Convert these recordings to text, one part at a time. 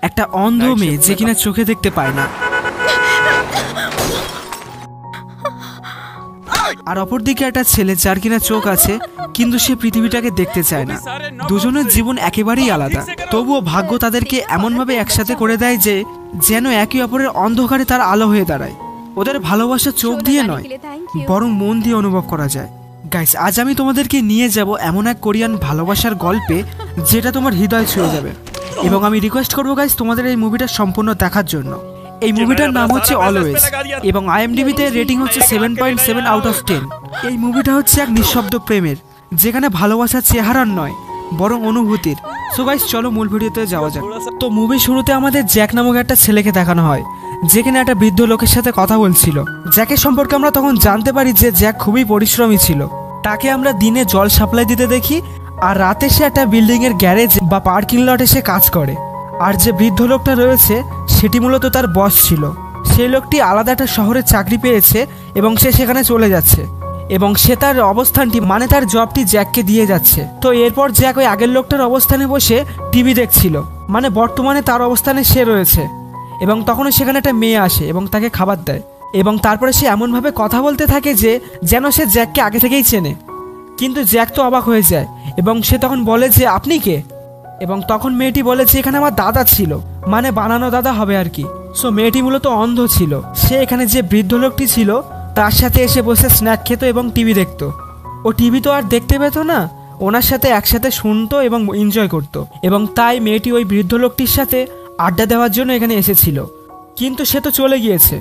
একটা অন্ধ মেয়ে যে কিনা চোখে দেখতে পায় না। আর অপরদিকে একটা ছেলে যার কিনা চোখ আছে কিন্তু সে পৃথিবীটাকে দেখতে চায় না। দুজনের জীবন একেবারেই আলাদা, তবুও ভাগ্য তাদেরকে এমনভাবে একসাথে করে দেয় যে যেন একে অপরের অন্ধকারে তার আলো হয়ে দাঁড়ায়। ওদের ভালোবাসা চোখ দিয়ে নয় বরং মন দিয়ে অনুভব করা যায়। গাইস, আজ আমি তোমাদেরকে নিয়ে যাব এমন এক কোরিয়ান ভালোবাসার গল্পে যেটা তোমার হৃদয় ছুঁয়ে যাবে। এবং আমি রিকোয়েস্ট করবো গাইস তোমাদের এই মুভিটা সম্পূর্ণ দেখার জন্য। এই মুভিটার নাম হচ্ছে অলওয়েজ এবং আইএমডিবিতে রেটিং হচ্ছে 7.7 আউট অফ 10। এই মুভিটা হচ্ছে এক নিঃশব্দ প্রেমের, যেখানে ভালোবাসা চেহারার নয় বরং অনুভূতির। সো গাইস চলো মূল ভিডিওতে যাওয়া যাক। তো মুভি শুরুতে আমাদের জ্যাক নামক একটা ছেলেকে দেখানো হয়, যেখানে একটা বৃদ্ধ লোকের সাথে কথা বলছিল। জ্যাকের সম্পর্কে আমরা তখন জানতে পারি যে জ্যাক খুবই পরিশ্রমী ছিল। তাকে আমরা দিনে জল সাপ্লাই দিতে দেখি, আর রাতে সে একটা বিল্ডিং এর গ্যারেজ বা পার্কিং লটে সে কাজ করে। আর যে বৃদ্ধ লোকটা রয়েছে সেটি মূলত তার বস ছিল। সেই লোকটি আলাদা একটা শহরে চাকরি পেয়েছে এবং সে সেখানে চলে যাচ্ছে এবং সে তার অবস্থানটি মানে তার জবটি জ্যাককে দিয়ে যাচ্ছে। তো এরপর জ্যাক ওই আগের লোকটার অবস্থানে বসে টিভি দেখছিল, মানে বর্তমানে তার অবস্থানে সে রয়েছে। এবং তখনও সেখানে একটা মেয়ে আসে এবং তাকে খাবার দেয় এবং তারপরে সে এমনভাবে কথা বলতে থাকে যে যেন সে জ্যাককে আগে থেকেই চেনে। কিন্তু জ্যাক তো অবাক হয়ে যায় এবং সে তখন বলে যে আপনি কে? এবং তখন মেয়েটি বলে যে এখানে আমার দাদা ছিল, মানে বানানো দাদা হবে আর কি। সো মেয়েটি মূলত অন্ধ ছিল। সে এখানে যে বৃদ্ধ লোকটি ছিল তার সাথে এসে বসে স্ন্যাক খেত এবং টিভি দেখতো। ও টিভি তো আর দেখতে পেত না, ওনার সাথে একসাথে শুনতো এবং এনজয় করতো। এবং তাই মেয়েটি ওই বৃদ্ধ লোকটির সাথে আড্ডা দেওয়ার জন্য এখানে এসেছিল, কিন্তু সে তো চলে গিয়েছে।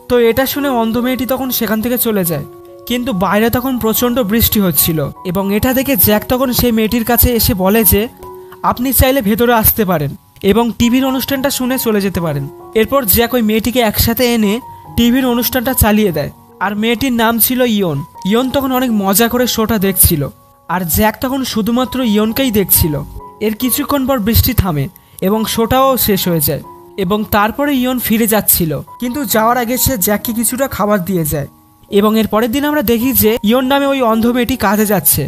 তো এটা শুনে অন্ধ মেয়েটি তখন সেখান থেকে চলে যায়। কিন্তু বাইরে তখন প্রচণ্ড বৃষ্টি হচ্ছিল এবং এটা দেখে জ্যাক তখন সেই মেয়েটির কাছে এসে বলে যে আপনি চাইলে ভেতরে আসতে পারেন এবং টিভির অনুষ্ঠানটা শুনে চলে যেতে পারেন। এরপর জ্যাক ওই মেয়েটিকে একসাথে এনে টিভির অনুষ্ঠানটা চালিয়ে দেয়। আর মেয়েটির নাম ছিল ইয়ন। ইয়ন তখন অনেক মজা করে শোটা দেখছিল, আর জ্যাক তখন শুধুমাত্র ইয়নকেই দেখছিল। এর কিছুক্ষণ পর বৃষ্টি থামে এবং শোটাও শেষ হয়ে যায় এবং তারপরে ইয়ন ফিরে যাচ্ছিল, কিন্তু যাওয়ার আগে সে জ্যাককে কিছুটা খাবার দিয়ে যায়। এবং এর পরের দিন আমরা দেখি যে ইয়ন নামে ওই অন্ধ মেয়েটি কাজে যাচ্ছে।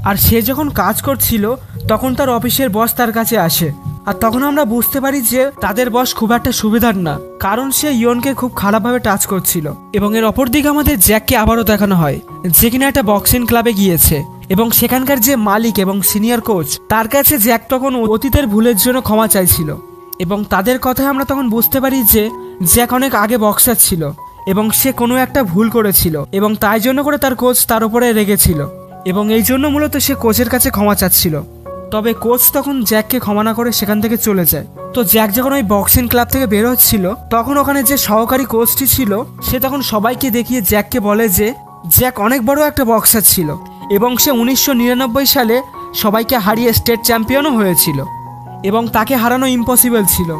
আর সে যখন কাজ করছিল তখন তার অফিসের বস তার কাছে আসে। আর তখন আমরা বুঝতে পারি যে তাদের বস খুব একটা সুবিধার না, কারণ সে ইয়নকে খুব খারাপভাবে টাচ করছিল। এবং এর অপর দিকে আমাদের জ্যাককে আবারও দেখানো হয়, যে কিনা একটা বক্সিং ক্লাবে গিয়েছে এবং সেখানকার যে মালিক এবং সিনিয়র কোচ তার কাছে জ্যাক তখন অতীতের ভুলের জন্য ক্ষমা চাইছিল। এবং তাদের কথায় আমরা তখন বুঝতে পারি যে জ্যাক অনেক আগে বক্সার ছিল এবং সে কোনো একটা ভুল করেছিল এবং তাই জন্য করে তার কোচ তার উপরে রেগেছিল এবং এই জন্য মূলত সে কোচের কাছে ক্ষমা চাচ্ছিল। তবে কোচ তখন জ্যাককে ক্ষমা না করে সেখান থেকে চলে যায়। তো জ্যাক যখন ওই বক্সিং ক্লাব থেকে বের হচ্ছিল তখন ওখানে যে সহকারী কোচটি ছিল সে তখন সবাইকে দেখিয়ে জ্যাককে বলে যে জ্যাক অনেক বড় একটা বক্সার ছিল এবং সে 1999 সালে সবাইকে হারিয়ে স্টেট চ্যাম্পিয়নও হয়েছিল এবং তাকে হারানো ইম্পসিবল ছিল।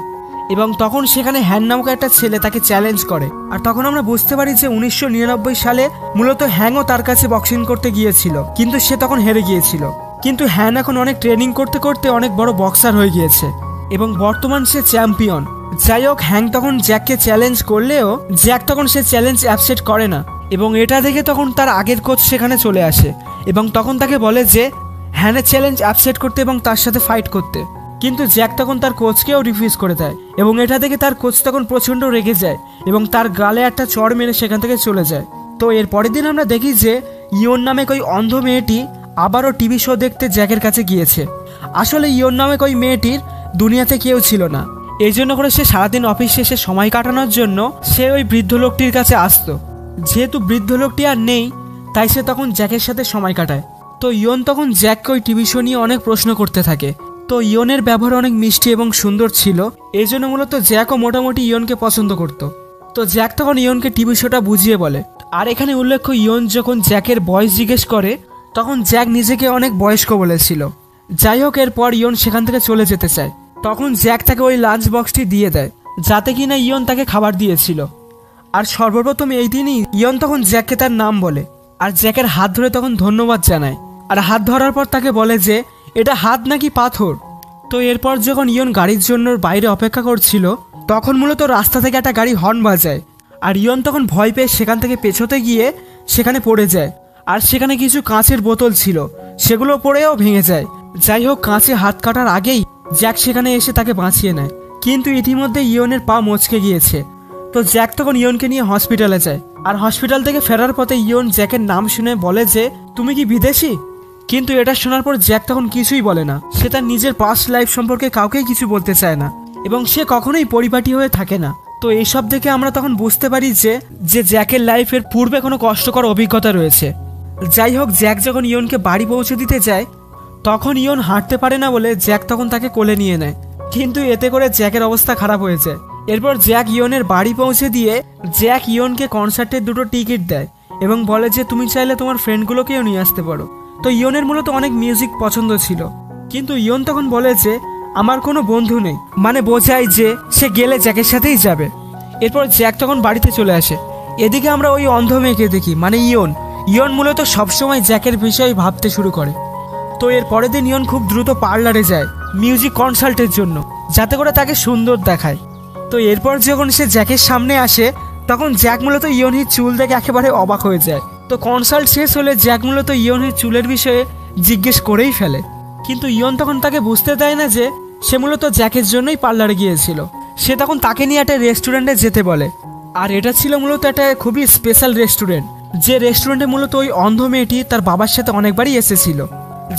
এবং তখন সেখানে হ্যান নামক একটা ছেলে তাকে চ্যালেঞ্জ করে। আর তখন আমরা বুঝতে পারি যে 1999 সালে মূলত হ্যাংও তার কাছে বক্সিং করতে গিয়েছিল, কিন্তু সে তখন হেরে গিয়েছিল। কিন্তু হ্যান এখন অনেক ট্রেনিং করতে করতে অনেক বড় বক্সার হয়ে গিয়েছে এবং বর্তমান সে চ্যাম্পিয়ন। যাই হোক, হ্যাং তখন জ্যাককে চ্যালেঞ্জ করলেও জ্যাক তখন সে চ্যালেঞ্জ অ্যাকসেপ্ট করে না এবং এটা দেখে তখন তার আগের কোচ সেখানে চলে আসে এবং তখন তাকে বলে যে হ্যানের চ্যালেঞ্জ অ্যাকসেপ্ট করতে এবং তার সাথে ফাইট করতে। কিন্তু জ্যাক তখন তার কোচকেও রিফিউজ করে দেয় এবং এটা দেখে তার কোচ তখন প্রচণ্ড রেগে যায় এবং তার গালে একটা চড় মেরে সেখান থেকে চলে যায়। তো এর পরের দিন আমরা দেখি যে ইয়ন নামে ওই অন্ধ মেয়েটি আবারও টিভি শো দেখতে জ্যাকের কাছে গিয়েছে। আসলে ইয়ন নামে ওই মেয়েটির দুনিয়াতে কেউ ছিল না, এই জন্য করে সে সারাদিন অফিস শেষে সময় কাটানোর জন্য সে ওই বৃদ্ধ লোকটির কাছে আসতো। যেহেতু বৃদ্ধ লোকটি আর নেই তাই সে তখন জ্যাকের সাথে সময় কাটায়। তো ইয়ন তখন জ্যাককে ওই টিভি শো নিয়ে অনেক প্রশ্ন করতে থাকে। তো ইয়নের ব্যবহার অনেক মিষ্টি এবং সুন্দর ছিল, এই জন্য মূলত জ্যাকও মোটামুটি ইয়নকে পছন্দ করত। তো জ্যাক তখন ইয়নকে টিভি শোটা বুঝিয়ে বলে। আর এখানে উল্লেখ্য, ইয়ন যখন জ্যাকের বয়স জিজ্ঞেস করে তখন জ্যাক নিজেকে অনেক বয়স্ক বলেছিল। যাই হোক, এরপর ইয়ন সেখান থেকে চলে যেতে চায়। তখন জ্যাক তাকে ওই লাঞ্চ বক্সটি দিয়ে দেয়, যাতে কিনা ইয়ন তাকে খাবার দিয়েছিল। আর সর্বপ্রথম এই দিনই ইয়ন তখন জ্যাককে তার নাম বলে আর জ্যাকের হাত ধরে তখন ধন্যবাদ জানায়। আর হাত ধরার পর তাকে বলে যে এটা হাত নাকি পাথর। তো এরপর যখন ইয়ন গাড়ির জন্য বাইরে অপেক্ষা করছিল তখন মূলত রাস্তা থেকে একটা গাড়ি হর্ন বাজায় আর ইয়ন তখন ভয় পেয়ে সেখান থেকে পেছোতে গিয়ে সেখানে পড়ে যায়। আর সেখানে কিছু কাঁচের বোতল ছিল, সেগুলো পড়েও ভেঙে যায়। যাই হোক, কাঁচে হাত কাটার আগেই জ্যাক সেখানে এসে তাকে বাঁচিয়ে নেয়। কিন্তু ইতিমধ্যে ইয়নের পা মচকে গিয়েছে। তো জ্যাক তখন ইয়নকে নিয়ে হসপিটালে যায়, আর হসপিটাল থেকে ফেরার পথে ইয়ন জ্যাকের নাম শুনে বলে যে তুমি কি বিদেশি? কিন্তু এটা শোনার পর জ্যাক তখন কিছুই বলে না। সে তার নিজের পাস্ট লাইফ সম্পর্কে কাউকেই কিছু বলতে চায় না এবং সে কখনোই পরিপাটি হয়ে থাকে না। তো এইসব দেখে আমরা তখন বুঝতে পারি যে জ্যাকের লাইফের পূর্বে কোনো কষ্টকর অভিজ্ঞতা রয়েছে। যাই হোক, জ্যাক যখন ইয়নকে বাড়ি পৌঁছে দিতে যায় তখন ইয়ন হাঁটতে পারে না বলে জ্যাক তখন তাকে কোলে নিয়ে নেয়, কিন্তু এতে করে জ্যাকের অবস্থা খারাপ হয়ে যায়। এরপর জ্যাক ইয়নের বাড়ি পৌঁছে দিয়ে জ্যাক ইয়নকে কনসার্টের 2টো টিকিট দেয় এবং বলে যে তুমি চাইলে তোমার ফ্রেন্ডগুলোকেও নিয়ে আসতে পারো। তো ইয়নের মূলত অনেক মিউজিক পছন্দ ছিল, কিন্তু ইয়ন তখন বলে যে আমার কোনো বন্ধু নেই, মানে বোঝায় যে সে গেলে জ্যাকের সাথেই যাবে। এরপর জ্যাক তখন বাড়িতে চলে আসে। এদিকে আমরা ওই অন্ধ মেয়েকে দেখি, মানে ইয়ন মূলত সবসময় জ্যাকের বিষয়ে ভাবতে শুরু করে। তো এর পরের দিন ইয়ন খুব দ্রুত পার্লারে যায় মিউজিক কনসার্টের জন্য, যাতে করে তাকে সুন্দর দেখায়। তো এরপর যখন সে জ্যাকের সামনে আসে তখন জ্যাক মূলত ইয়নের চুল দেখে একেবারে অবাক হয়ে যায়। তো কনসার্ট শেষ হলে জ্যাক মূলত ইয়নের চুলের বিষয়ে জিজ্ঞেস করেই ফেলে, কিন্তু ইয়ন তখন তাকে বুঝতে দেয় না যে সে মূলত জ্যাকের জন্যই পার্লারে গিয়েছিল। সে তখন তাকে নিয়ে একটা রেস্টুরেন্টে যেতে বলে, আর এটা ছিল মূলত একটা খুবই স্পেশাল রেস্টুরেন্ট, যে রেস্টুরেন্টে মূলত ওই অন্ধ মেয়েটি তার বাবার সাথে অনেকবারই এসেছিল।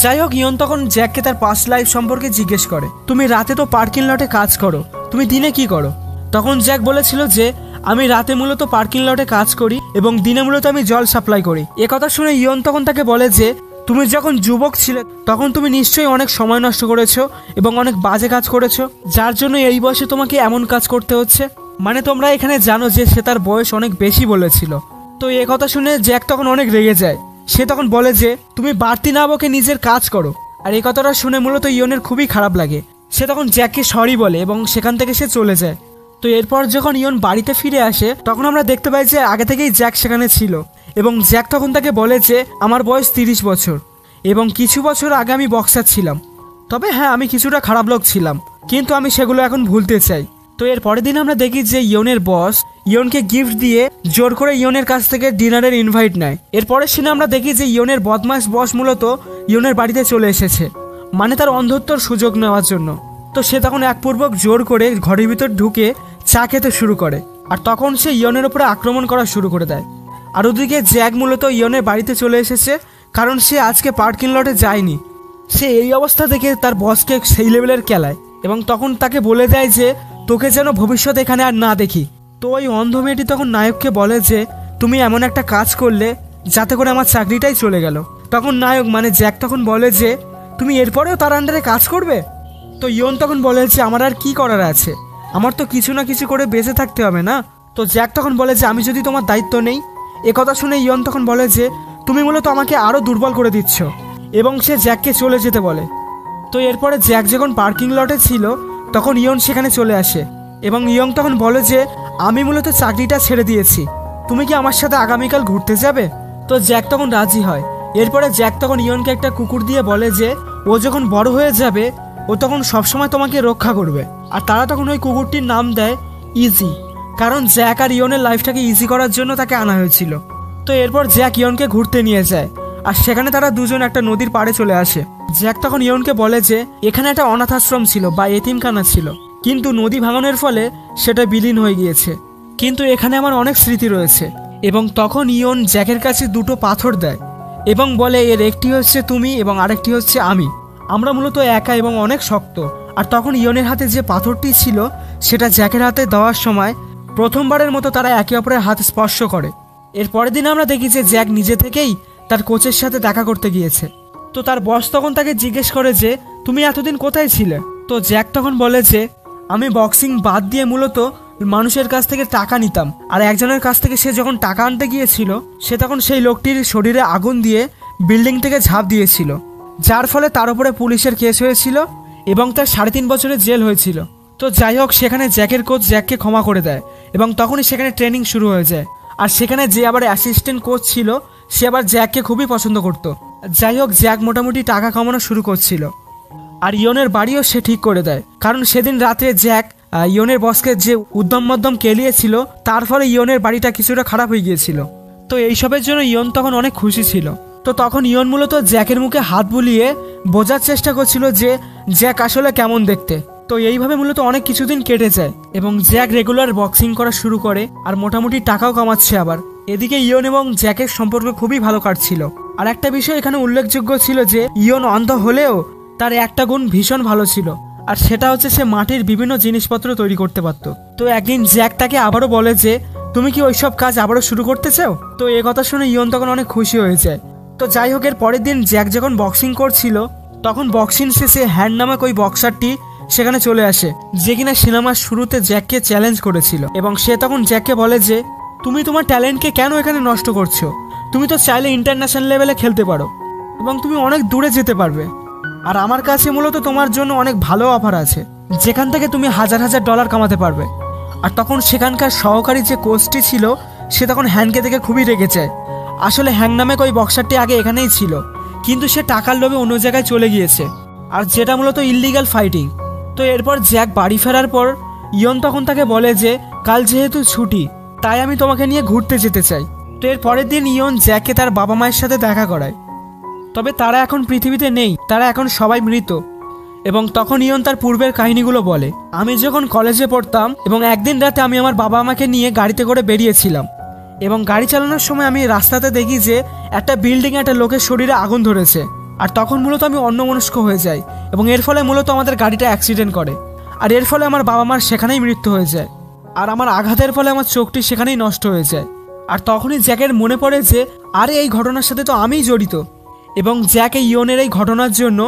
যাই হোক, ইয়ন তখন জ্যাককে তার পাস্ট লাইফ সম্পর্কে জিজ্ঞেস করে, তুমি রাতে তো পার্কিং লটে কাজ করো, তুমি দিনে কি করো? তখন জ্যাক বলেছিল যে আমি রাতে মূলত পার্কিং লটে কাজ করি এবং দিনে মূলত আমি জল সাপ্লাই করি। একথা শুনে ইয়ন তখন তাকে বলে যে তুমি যখন যুবক ছিলে তখন তুমি নিশ্চয়ই অনেক সময় নষ্ট করেছো এবং অনেক বাজে কাজ করেছো, যার জন্য এই বয়সে তোমাকে এমন কাজ করতে হচ্ছে। মানে তোমরা এখানে জানো যে সে তার বয়স অনেক বেশি বলেছিল। তো একথা শুনে জ্যাক তখন অনেক রেগে যায়। সে তখন বলে যে তুমি বাড়তি না বকে নিজের কাজ করো। আর এই কথাটা শুনে মূলত ইয়নের খুবই খারাপ লাগে। সে তখন জ্যাককে সরি বলে এবং সেখান থেকে সে চলে যায়। তো এরপর যখন ইয়ন বাড়িতে ফিরে আসে তখন আমরা দেখতে পাই যে আগে থেকেই জ্যাক সেখানে ছিল এবং জ্যাক তখন তাকে বলে যে আমার বয়স 30 বছর এবং কিছু বছর আগে আমি বক্সার ছিলাম, তবে হ্যাঁ আমি কিছুটা খারাপ লোক ছিলাম, কিন্তু আমি সেগুলো এখন ভুলতে চাই। তো এর পরের দিন আমরা দেখি যে ইয়নের বস ইয়নকে গিফট দিয়ে জোর করে ইয়নের কাছ থেকে ডিনারের ইনভাইট নেয়। এরপরের সিনে আমরা দেখি যে ইয়নের বদমাস বস মূলত ইয়নের বাড়িতে চলে এসেছে, মানে তার অন্ধত্বর সুযোগ নেওয়ার জন্য। তো সে তখন একপূর্বক জোর করে ঘরের ভিতর ঢুকে চা খেতে শুরু করে, আর তখন সে ইয়নের উপরে আক্রমণ করা শুরু করে দেয়। আর ওদিকে জ্যাক মূলত ইয়নের বাড়িতে চলে এসেছে কারণ সে আজকে পার্কিং লটে যায়নি। সে এই অবস্থা দেখে তার বসকে সেই লেভেলের কেলায় এবং তখন তাকে বলে দেয় যে তোকে যেন ভবিষ্যৎ এখানে আর না দেখি। তো ওই অন্ধ মেয়েটি তখন নায়ককে বলে যে তুমি এমন একটা কাজ করলে যাতে করে আমার চাকরিটাই চলে গেল। তখন নায়ক মানে জ্যাক তখন বলে যে তুমি এরপরেও তার আন্ডারে কাজ করবে? তো ইয়ন তখন বলে যে আমার আর কি করার আছে, আমার তো কিছু না কিছু করে বেঁচে থাকতে হবে না। তো জ্যাক তখন বলে যে আমি যদি তোমার দায়িত্ব নেই। একথা শুনে ইয়ন তখন বলে যে তুমি মূলত আমাকে আরও দুর্বল করে দিচ্ছ এবং সে জ্যাককে চলে যেতে বলে। তো এরপরে জ্যাক যখন পার্কিং লটে ছিল তখন ইয়ন সেখানে চলে আসে এবং ইয়ন তখন বলে যে আমি মূলত চাকরিটা ছেড়ে দিয়েছি, তুমি কি আমার সাথে আগামীকাল ঘুরতে যাবে? তো জ্যাক তখন রাজি হয়। এরপরে জ্যাক তখন ইয়নকে একটা কুকুর দিয়ে বলে যে ও যখন বড় হয়ে যাবে ও তখন সবসময় তোমাকে রক্ষা করবে। আর তারা তখন ওই কুকুরটির নাম দেয় ইজি, কারণ জ্যাক আর ইয়নের লাইফটাকে ইজি করার জন্য তাকে আনা হয়েছিল। তো এরপর জ্যাক ইয়নকে ঘুরতে নিয়ে যায় আর সেখানে তারা দুজন একটা নদীর পাড়ে চলে আসে। জ্যাক তখন ইয়নকে বলে যে এখানে একটা অনাথ আশ্রম ছিল বা এতিমখানা ছিল, কিন্তু নদী ভাঙনের ফলে সেটা বিলীন হয়ে গিয়েছে, কিন্তু এখানে আমার অনেক স্মৃতি রয়েছে। এবং তখন ইয়ন জ্যাকের কাছে 2টো পাথর দেয় এবং বলে এর একটি হচ্ছে তুমি এবং আরেকটি হচ্ছে আমি, আমরা মূলত একা এবং অনেক শক্ত। আর তখন ইয়নের হাতে যে পাথরটি ছিল সেটা জ্যাকের হাতে দেওয়ার সময় প্রথমবারের মতো তারা একে অপরের হাত স্পর্শ করে। এর পরের দিন আমরা দেখি যে জ্যাক নিজে থেকেই তার কোচের সাথে দেখা করতে গিয়েছে। তো তার বস তখন তাকে জিজ্ঞেস করে যে তুমি এতদিন কোথায় ছিলে? তো জ্যাক তখন বলে যে আমি বক্সিং বাদ দিয়ে মূলত মানুষের কাছ থেকে টাকা নিতাম, আর একজনের কাছ থেকে সে যখন টাকা আনতে গিয়েছিল সে তখন সেই লোকটির শরীরে আগুন দিয়ে বিল্ডিং থেকে ঝাঁপ দিয়েছিল, যার ফলে তার উপরে পুলিশের কেস হয়েছিল এবং তার 3.5 বছরের জেল হয়েছিল। তো যাই হোক, সেখানে জ্যাকের কোচ জ্যাককে ক্ষমা করে দেয় এবং তখনই সেখানে ট্রেনিং শুরু হয়ে যায়। আর সেখানে যে আবার অ্যাসিস্ট্যান্ট কোচ ছিল সে আবার জ্যাককে খুবই পছন্দ করত। যাই হোক, জ্যাক মোটামুটি টাকা কামানো শুরু করছিল আর ইয়নের বাড়িও সে ঠিক করে দেয়, কারণ সেদিন রাতে জ্যাক ইয়নের বসকে যে উদ্যম মধ্যম কেলিয়েছিল তার ফলে ইয়নের বাড়িটা কিছুটা খারাপ হয়ে গিয়েছিল। তো এইসবের জন্য ইয়ন তখন অনেক খুশি ছিল। তো তখন ইয়ন মূলত জ্যাকের মুখে হাত বুলিয়ে বোঝার চেষ্টা করছিল যে জ্যাক আসলে কেমন দেখতে। তো এইভাবে মূলত অনেক কিছুদিন কেটে যায় এবং জ্যাক রেগুলার বক্সিং করা শুরু করে আর মোটামুটি টাকাও কামাচ্ছে। আবার এদিকে ইয়ন এবং জ্যাকের সম্পর্ক খুবই ভালো কাটছিল। আর একটা বিষয় এখানে উল্লেখযোগ্য ছিল যে ইয়ন অন্ধ হলেও তার একটা গুণ ভীষণ ভালো ছিল, আর সেটা হচ্ছে সে মাটির বিভিন্ন জিনিসপত্র তৈরি করতে পারত। তো একদিন জ্যাক তাকে আবারও বলে যে তুমি কি ওইসব কাজ আবারও শুরু করতে চাও? তো এ কথা শুনে ইয়ন তখন অনেক খুশি হয়ে যায়। তো যাই হোক, এর পরের দিন জ্যাক যখন বক্সিং করছিল তখন বক্সিং শেষে হ্যান্ড নামক ওই বক্সারটি সেখানে চলে আসে, যে কিনা সিনেমার শুরুতে জ্যাককে চ্যালেঞ্জ করেছিল। এবং সে তখন জ্যাককে বলে যে তুমি তোমার ট্যালেন্টকে কেন এখানে নষ্ট করছো? তুমি তো চাইলে ইন্টারন্যাশনাল লেভেলে খেলতে পারো এবং তুমি অনেক দূরে যেতে পারবে। আর আমার কাছে মূলত তোমার জন্য অনেক ভালো অফার আছে, যেখান থেকে তুমি হাজার হাজার ডলার কামাতে পারবে। আর তখন সেখানকার সহকারী যে কোচটি ছিল সে তখন হ্যাংকে দেখে খুবই রেগে যায়। আসলে হ্যাং নামে ওই বক্সারটি আগে এখানেই ছিল, কিন্তু সে টাকার লোভে অন্য জায়গায় চলে গিয়েছে, আর যেটা মূলত ইল্লিগাল ফাইটিং। তো এরপর জ্যাক বাড়ি ফেরার পর ইয়ন তখন তাকে বলে যে কাল যেহেতু ছুটি তাই আমি তোমাকে নিয়ে ঘুরতে যেতে চাই। তো এর পরের দিন ইয়ন জ্যাককে তার বাবা মায়ের সাথে দেখা করায়, তবে তারা এখন পৃথিবীতে নেই, তারা এখন সবাই মৃত। এবং তখন ইয়ন তার পূর্বের কাহিনীগুলো বলে, আমি যখন কলেজে পড়তাম এবং একদিন রাতে আমি আমার বাবা মাকে নিয়ে গাড়িতে করে বেরিয়েছিলাম এবং গাড়ি চালানোর সময় আমি রাস্তাতে দেখি যে একটা বিল্ডিং একটা লোকের শরীরে আগুন ধরেছে। আর তখন মূলত আমি অন্যমনস্ক হয়ে যাই এবং এর ফলে মূলত আমাদের গাড়িটা অ্যাক্সিডেন্ট করে, আর এর ফলে আমার বাবা মার সেখানেই মৃত্যু হয়ে যায়। আর আমার আঘাতের ফলে আমার চোখটি সেখানেই নষ্ট হয়ে যায়। আর তখনই জ্যাকের মনে পড়ে যে আরে এই ঘটনার সাথে তো আমিই জড়িত। এবং জ্যাক এই ইয়নের এই ঘটনার জন্য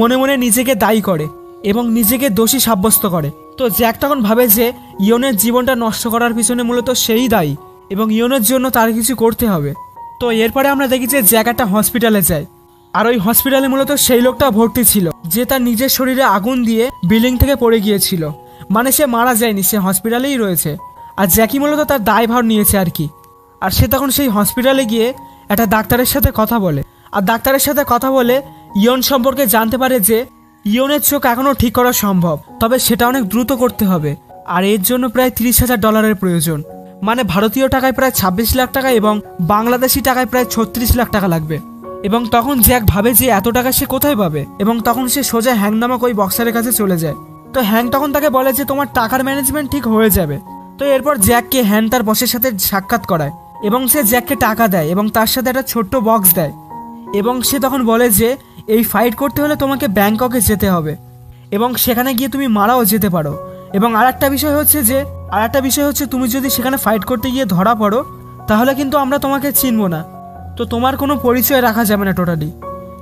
মনে মনে নিজেকে দায়ী করে এবং নিজেকে দোষী সাব্যস্ত করে। তো জ্যাক তখন ভাবে যে ইয়নের জীবনটা নষ্ট করার পিছনে মূলত সেই দায়ী এবং ইয়নের জন্য তার কিছু করতে হবে। তো এরপরে আমরা দেখি যে জ্যাক একটা হসপিটালে যায়, আর ওই হসপিটালে মূলত সেই লোকটা ভর্তি ছিল যে তার নিজের শরীরে আগুন দিয়ে বিল্ডিং থেকে পড়ে গিয়েছিল। মানে সে মারা যায়নি, সে হসপিটালেই রয়েছে। আর জ্যাকি মূলত তার দায়ভার নিয়েছে আর কি। আর সে তখন সেই হসপিটালে গিয়ে একটা ডাক্তারের সাথে কথা বলে, আর ডাক্তারের সাথে কথা বলে ইয়ন সম্পর্কে জানতে পারে যে ইয়নের চোখ এখনও ঠিক করা সম্ভব, তবে সেটা অনেক দ্রুত করতে হবে, আর এর জন্য প্রায় 30,000 ডলারের প্রয়োজন। মানে ভারতীয় টাকায় প্রায় 26 লাখ টাকা এবং বাংলাদেশি টাকায় প্রায় 36 লাখ টাকা লাগবে। এবং তখন জ্যাক ভাবে যে এত টাকা সে কোথায় পাবে, এবং তখন সে সোজা হ্যাং নামক ওই বক্সারের কাছে চলে যায়। তো হ্যাং তখন তাকে বলে যে তোমার টাকার ম্যানেজমেন্ট ঠিক হয়ে যাবে। তো এরপর জ্যাককে হ্যাং তার বসের সাথে সাক্ষাৎ করায় এবং সে জ্যাককে টাকা দেয় এবং তার সাথে একটা ছোট্ট বক্স দেয়। এবং সে তখন বলে যে এই ফাইট করতে হলে তোমাকে ব্যাংককে যেতে হবে এবং সেখানে গিয়ে তুমি মারাও যেতে পারো। এবং আরেকটা বিষয় হচ্ছে তুমি যদি সেখানে ফাইট করতে গিয়ে ধরা পড়ো তাহলে কিন্তু আমরা তোমাকে চিনবো না, তো তোমার কোনো পরিচয় রাখা যাবে না টোটালি।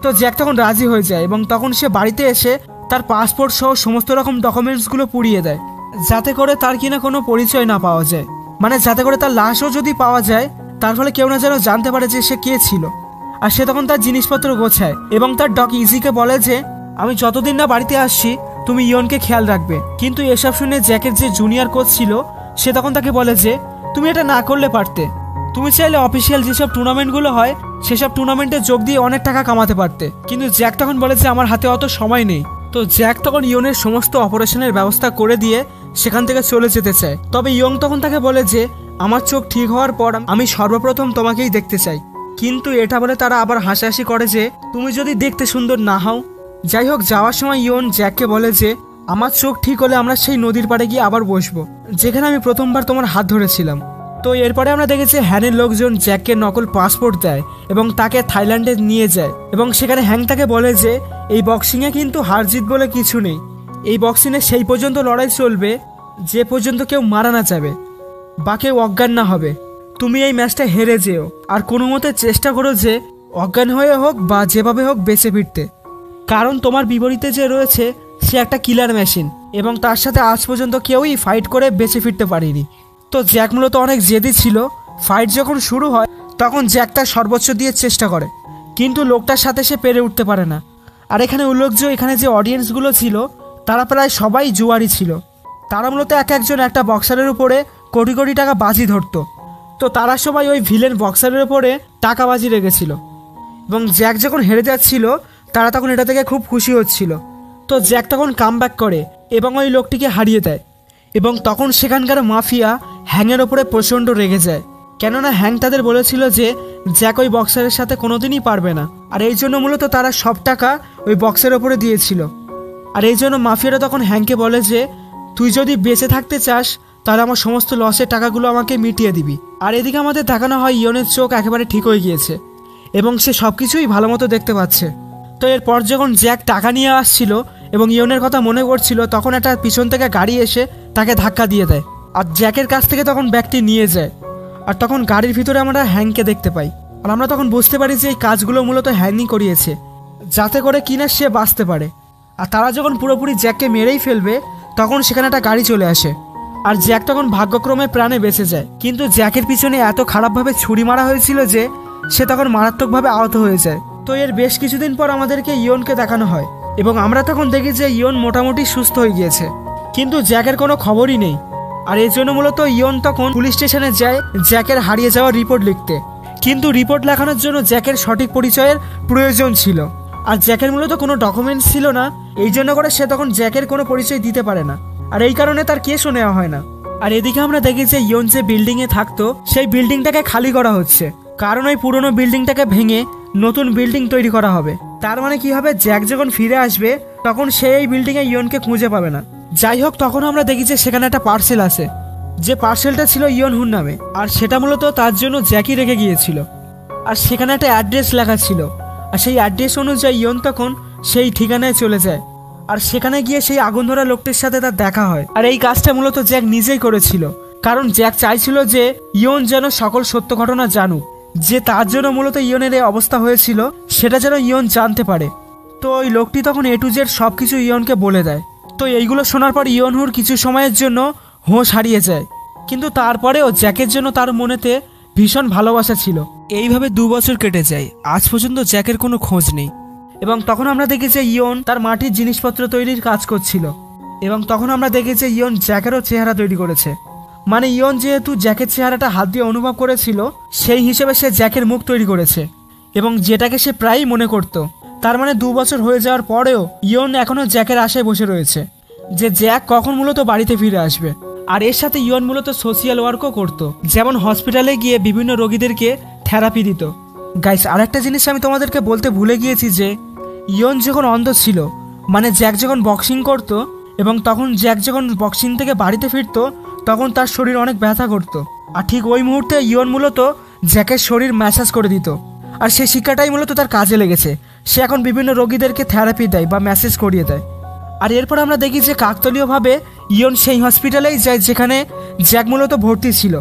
তো জ্যাক তখন রাজি হয়ে যায় এবং তখন সে বাড়িতে এসে তার পাসপোর্ট সহ সমস্ত রকম ডকুমেন্টসগুলো পুড়িয়ে দেয়, যাতে করে তার কিনা কোনো পরিচয় না পাওয়া যায়। মানে যাতে করে তার লাশও যদি পাওয়া যায় তার ফলে কেউ না যেন জানতে পারে যে সে কে ছিল। আর সে তখন তার জিনিসপত্র গোছায় এবং তার ডগ ইজিকে বলে যে আমি যতদিন না বাড়িতে আসছি তুমি ইয়নকে খেয়াল রাখবে। কিন্তু এসব শুনে জ্যাকের যে জুনিয়র কোচ ছিল সে তখন তাকে বলে যে তুমি এটা না করলে পারতে, তুমি চাইলে অফিসিয়াল যেসব টুর্নামেন্টগুলো হয় সেসব টুর্নামেন্টে যোগ দিয়ে অনেক টাকা কামাতে পারতে। কিন্তু জ্যাক তখন বলে যে আমার হাতে অত সময় নেই। তো জ্যাক তখন ইয়নের সমস্ত অপারেশনের ব্যবস্থা করে দিয়ে সেখান থেকে চলে যেতে চায়। তবে ইয়ং তখন তাকে বলে যে আমার চোখ ঠিক হওয়ার পর আমি সর্বপ্রথম তোমাকেই দেখতে চাই। কিন্তু এটা বলে তারা আবার হাসাহাসি করে যে তুমি যদি দেখতে সুন্দর না হও। যাই হোক, যাওয়ার সময় ইয়ন জ্যাককে বলে যে আমার চোখ ঠিক হলে আমরা সেই নদীর পাড়ে গিয়ে আবার বসবো যেখানে আমি প্রথমবার তোমার হাত ধরেছিলাম। তো এরপরে আমরা দেখেছি হ্যানের লোকজন জ্যাককে নকল পাসপোর্ট দেয় এবং তাকে থাইল্যান্ডে নিয়ে যায় এবং সেখানে হ্যাং তাকে বলে যে এই বক্সিংয়ে কিন্তু হার জিত বলে কিছু নেই, এই বক্সিংয়ে সেই পর্যন্ত লড়াই চলবে যে পর্যন্ত কেউ মারা না যাবে বা কেউ অজ্ঞান না হবে। তুমি এই ম্যাচটা হেরে যেও আর কোনো মতে চেষ্টা করো যে অজ্ঞান হয়ে হোক বা যেভাবে হোক বেঁচে ফিরতে, কারণ তোমার বিপরীতে যে রয়েছে সে একটা কিলার মেশিন এবং তার সাথে আজ পর্যন্ত কেউই ফাইট করে বেঁচে ফিরতে পারেনি। তো জ্যাক মূলত অনেক জেদি ছিল। ফাইট যখন শুরু হয় তখন জ্যাক তার সর্বোচ্চ দিয়ে চেষ্টা করে, কিন্তু লোকটার সাথে সে পেরে উঠতে পারে না। আর এখানে উল্লেখযোগ্য এখানে যে অডিয়েন্সগুলো ছিল তারা প্রায় সবাই জুয়ারি ছিল। তারা মূলত একজন একটা বক্সারের উপরে কোটি কোটি টাকা বাজি ধরতো। তো তারা সবাই ওই ভিলেন বক্সারের উপরে টাকা বাজি রেখেছিল এবং জ্যাক যখন হেরে যাচ্ছিল তারা তখন এটা থেকে খুব খুশি হচ্ছিল। তো জ্যাক তখন কামব্যাক করে এবং ওই লোকটিকে হারিয়ে দেয় এবং তখন সেখানকার মাফিয়া হ্যাংয়ের ওপরে প্রচণ্ড রেগে যায়, কেননা হ্যাং তাদের বলেছিল যে জ্যাক ওই বক্সারের সাথে কোনোদিনই পারবে না, আর এই জন্য মূলত তারা সব টাকা ওই বক্সের ওপরে দিয়েছিল। আর এই জন্য মাফিয়ারা তখন হ্যাংকে বলে যে তুই যদি বেঁচে থাকতে চাস তাহলে আমার সমস্ত লসের টাকাগুলো আমাকে মিটিয়ে দিবি। আর এদিকে আমাদের দেখানো হয় ইয়নের চোখ একেবারে ঠিক হয়ে গিয়েছে এবং সে সব কিছুই ভালো মতো দেখতে পাচ্ছে। তো এরপর যখন জ্যাক টাকা নিয়ে আসছিল এবং ইয়নের কথা মনে করছিল, তখন একটা পিছন থেকে গাড়ি এসে তাকে ধাক্কা দিয়ে দেয় আর জ্যাকের কাছ থেকে তখন ব্যাগটি নিয়ে যায়। আর তখন গাড়ির ভিতরে আমরা হ্যাংকে দেখতে পাই। আর আমরা তখন বুঝতে পারি যে এই কাজগুলো মূলত হ্যাংই করিয়েছে যাতে করে কিনা সে বাঁচতে পারে। আর তারা যখন পুরোপুরি জ্যাককে মেরেই ফেলবে তখন সেখানে একটা গাড়ি চলে আসে আর জ্যাক তখন ভাগ্যক্রমে প্রাণে বেঁচে যায়। কিন্তু জ্যাকের পিছনে এত খারাপভাবে ছুরি মারা হয়েছিল যে সে তখন মারাত্মকভাবে আহত হয়ে যায়। তো এর বেশ কিছুদিন পর আমাদেরকে ইয়নকে দেখানো হয় এবং আমরা তখন দেখি যে ইয়ন মোটামুটি সুস্থ হয়ে গিয়েছে, কিন্তু জ্যাকের কোনো খবরই নেই। আর এর জন্য মূলত ইয়ন তখন পুলিশ স্টেশনে যায় জ্যাকের হারিয়ে যাওয়ার রিপোর্ট লিখতে। কিন্তু রিপোর্ট লেখানোর জন্য জ্যাকের সঠিক পরিচয়ের প্রয়োজন ছিল আর জ্যাকের মূলত কোনো ডকুমেন্টস ছিল না, এই জন্য করে সে তখন জ্যাকের কোনো পরিচয় দিতে পারে না আর এই কারণে তার কেসও নেওয়া হয় না। আর এদিকে আমরা দেখি যে ইয়ন যে বিল্ডিংয়ে থাকতো সেই বিল্ডিংটাকে খালি করা হচ্ছে, কারণ ওই পুরনো বিল্ডিংটাকে ভেঙে নতুন বিল্ডিং তৈরি করা হবে। তার মানে কি হবে, জ্যাক যখন ফিরে আসবে তখন সে এই বিল্ডিংয়ে ইয়নকে খুঁজে পাবে না। যাই হোক, তখন আমরা দেখি যে সেখানে একটা পার্সেল আছে, যে পার্সেলটা ছিল ইয়ন হুর নামে আর সেটা মূলত তার জন্য জ্যাকই রেখে গিয়েছিল। আর সেখানে একটা অ্যাড্রেস লেখা ছিল আর সেই অ্যাড্রেস অনুযায়ী ইয়ন তখন সেই ঠিকানায় চলে যায় আর সেখানে গিয়ে সেই আগুন ধরা লোকটির সাথে তার দেখা হয়। আর এই কাজটা মূলত জ্যাক নিজেই করেছিল, কারণ জ্যাক চাইছিল যে ইয়ন যেন সকল সত্য ঘটনা জানুক, যে তার জন্য মূলত ইয়নের এই অবস্থা হয়েছিল সেটা যেন ইয়ন জানতে পারে। তো ওই লোকটি তখন A to Z সব কিছু ইয়নকে বলে দেয়। তো এইগুলো শোনার পর ইয়ন হুর কিছু সময়ের জন্য হোশ হারিয়ে যায়, কিন্তু তারপরেও জ্যাকের জন্য তার মনেতে ভীষণ ভালোবাসা ছিল। এইভাবে 2 বছর কেটে যায়, আজ পর্যন্ত জ্যাকের কোনো খোঁজ নেই। এবং তখন আমরা দেখি যে ইয়ন তার মাটির জিনিসপত্র তৈরির কাজ করছিল এবং তখন আমরা দেখি যে ইয়ন জ্যাকেরও চেহারা তৈরি করেছে। মানে ইয়ন যেহেতু জ্যাকের চেহারাটা হাত দিয়ে অনুভব করেছিল, সেই হিসেবে সে জ্যাকের মুখ তৈরি করেছে এবং যেটাকে সে প্রায়ই মনে করত। তার মানে 2 বছর হয়ে যাওয়ার পরেও ইয়ন এখনও জ্যাকের আশায় বসে রয়েছে যে জ্যাক কখন মূলত বাড়িতে ফিরে আসবে। আর এর সাথে ইয়ন মূলত সোশিয়াল ওয়ার্কও করত, যেমন হসপিটালে গিয়ে বিভিন্ন রোগীদেরকে থেরাপি দিত। গাইস, আরেকটা জিনিস আমি তোমাদেরকে বলতে ভুলে গিয়েছি যে ইয়ন যখন অন্ধ ছিল, মানে জ্যাক যখন বক্সিং করত এবং তখন জ্যাক যখন বক্সিং থেকে বাড়িতে ফিরত তখন তার শরীর অনেক ব্যথা করত। আর ঠিক ওই মুহূর্তে ইয়ন মূলত জ্যাকের শরীর ম্যাসাজ করে দিত আর সেই শিক্ষাটাই মূলত তার কাজে লেগেছে। সে এখন বিভিন্ন রোগীদেরকে থেরাপি দেয় বা ম্যাসেজ করিয়ে দেয়। আর এরপর আমরা দেখি যে কাকতালীয়ভাবে ইয়ন সেই হসপিটালেই যায় যেখানে জ্যাক মূলত ভর্তি ছিল।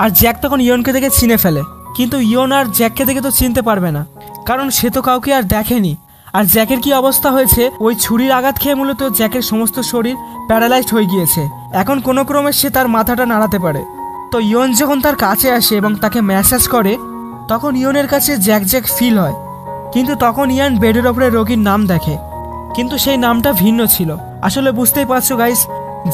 আর জ্যাক তখন ইয়নকে দেখে চিনে ফেলে, কিন্তু ইয়ন আর জ্যাককে দেখে তো চিনতে পারবে না, কারণ সে তো কাউকে আর দেখেনি। আর জ্যাকের কি অবস্থা হয়েছে, ওই ছুরির আঘাত খেয়ে মূলত জ্যাকের সমস্ত শরীর প্যারালাইজড হয়ে গিয়েছে, এখন কোনো ক্রমে সে তার মাথাটা নাড়াতে পারে। তো ইয়ন যখন তার কাছে আসে এবং তাকে ম্যাসাজ করে তখন ইয়নের কাছে জ্যাক জ্যাক ফিল হয়, কিন্তু তখন ইয়ান বেডের ওপরে রোগীর নাম দেখে, কিন্তু সেই নামটা ভিন্ন ছিল। আসলে বুঝতেই পারছো গাইস,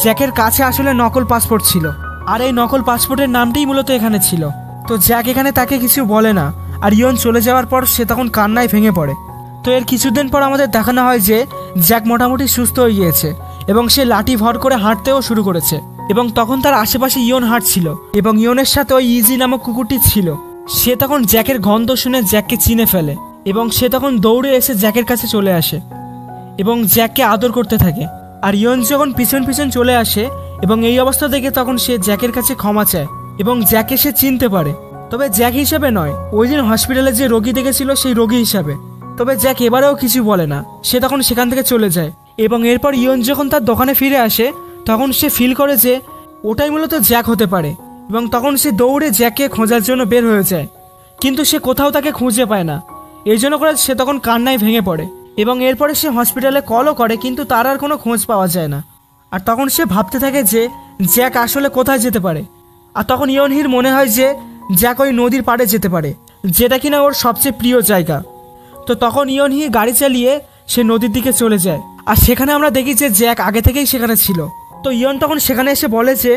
জ্যাকের কাছে আসলে নকল পাসপোর্ট ছিল আর এই নকল পাসপোর্টের নামটাই মূলত এখানে ছিল। তো জ্যাক এখানে তাকে কিছু বলে না আর ইয়ন চলে যাওয়ার পর সে তখন কান্নায় ভেঙে পড়ে। তো এর কিছুদিন পর আমাদের দেখানো হয় যে জ্যাক মোটামুটি সুস্থ হয়ে গিয়েছে এবং সে লাঠি ভর করে হাঁটতেও শুরু করেছে এবং তখন তার আশেপাশে ইয়ন হাঁটছিল এবং ইয়নের সাথে ওই ইজি নামক কুকুরটি ছিল। সে তখন জ্যাকের গন্ধ শুনে জ্যাককে চিনে ফেলে এবং সে তখন দৌড়ে এসে জ্যাকের কাছে চলে আসে এবং জ্যাককে আদর করতে থাকে। আর ইয়ন যখন পিছন পিছন চলে আসে এবং এই অবস্থা দেখে তখন সে জ্যাকের কাছে ক্ষমা চায় এবং জ্যাককে সে চিনতে পারে, তবে জ্যাক হিসেবে নয়, ওই দিন হসপিটালে যে রোগী দেখেছিল সেই রোগী হিসাবে। তবে জ্যাক এবারেও কিছু বলে না, সে তখন সেখান থেকে চলে যায় এবং এরপর ইয়ন যখন তার দোকানে ফিরে আসে তখন সে ফিল করে যে ওটাই মূলত জ্যাক হতে পারে এবং তখন সে দৌড়ে জ্যাককে খোঁজার জন্য বের হয়ে যায়, কিন্তু সে কোথাও তাকে খুঁজে পায় না। এই জন্য করে সে তখন কান্নায় ভেঙে পড়ে এবং এরপরে সে হসপিটালে কলও করে, কিন্তু তার আর কোনো খোঁজ পাওয়া যায় না। আর তখন সে ভাবতে থাকে যে জ্যাক আসলে কোথায় যেতে পারে। আর তখন ইয়নহির মনে হয় যে জ্যাক ওই নদীর পাড়ে যেতে পারে, যেটা কিনা ওর সবচেয়ে প্রিয় জায়গা। তো তখন ইয়নহি গাড়ি চালিয়ে সে নদীর দিকে চলে যায় আর সেখানে আমরা দেখি যে জ্যাক আগে থেকেই সেখানে ছিল। তো ইয়ন তখন সেখানে এসে বলে যে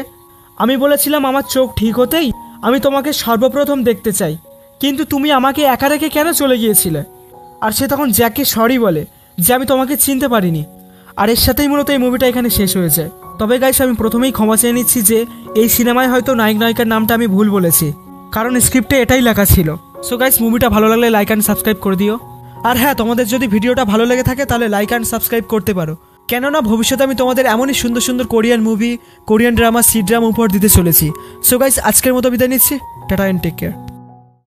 আমি বলেছিলাম আমার চোখ ঠিক হতেই আমি তোমাকে সর্বপ্রথম দেখতে চাই, কিন্তু তুমি আমাকে একা রেখে কেন চলে গিয়েছিলে। আর সে তখন জ্যাককে সরি বলে যে আমি তোমাকে চিনতে পারিনি। আর এর সাথেই মূলত এই মুভিটা এখানে শেষ হয়ে যায়। তবে গাইস, আমি প্রথমেই ক্ষমা চেয়ে নিচ্ছি যে এই সিনেমায় হয়তো নায়ক নায়িকার নামটা আমি ভুল বলেছি, কারণ স্ক্রিপ্টে এটাই লেখা ছিল। সো গাইস, মুভিটা ভালো লাগলে লাইক অ্যান্ড সাবস্ক্রাইব করে দিও। আর হ্যাঁ, তোমাদের যদি ভিডিওটা ভালো লেগে থাকে তাহলে লাইক অ্যান্ড সাবস্ক্রাইব করতে পারো। কেননা ভবিষ্যতে আমি তোমাদের এমনই সুন্দর সুন্দর Korean movie, Korean drama, C drama উপহার দিতে চলেছি। সো গাইস, আজকের মতো বিদায় নিচ্ছি। Tata and take care.